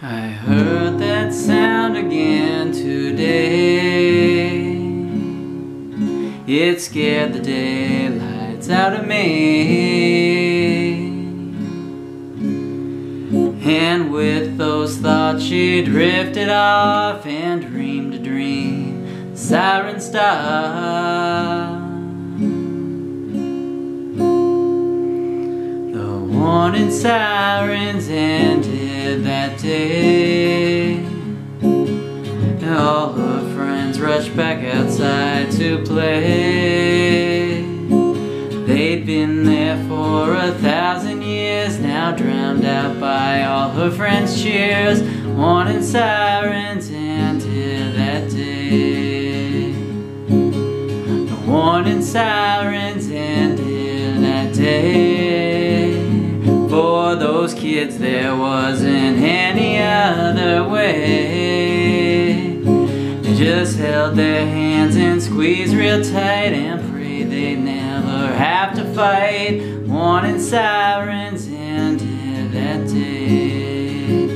I heard that sound again today. It scared the daylights out of me. And with those thoughts she drifted off and dreamed a dream. The siren stopped. The warning sirens ended that day. All her friends rushed back outside to play. They'd been there for 1,000 years, now drowned out by all her friends' cheers. Warning sirens ended that day. The warning sirens ended that day. For those kids there wasn't any other way. They just held their hands and squeezed real tight and prayed they'd never have to fight. Warning sirens ended that day.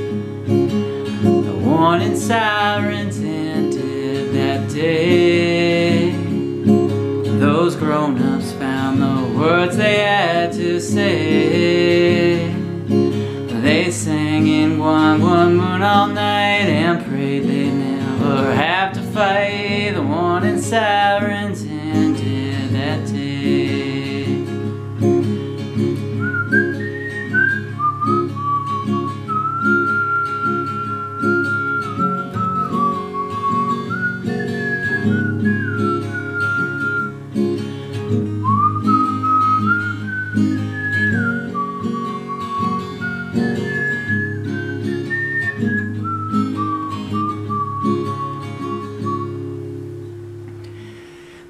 The warning sirens ended that day. Those grown-ups found the words they had to say. They sang in Guan Guan Moon all night and prayed they'd never have to fight. The warning sirens ended that day.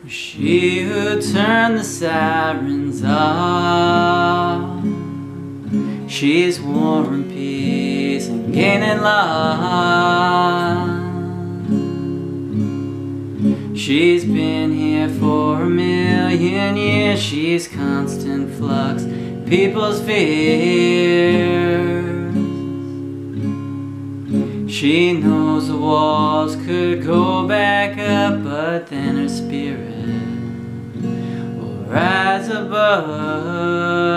She who turned the sirens off, she's warring peace and gaining love. She's been here for 1,000,000 years. She's constant flux, people's fears. She knows the walls could go back up, but then her spirit will rise above.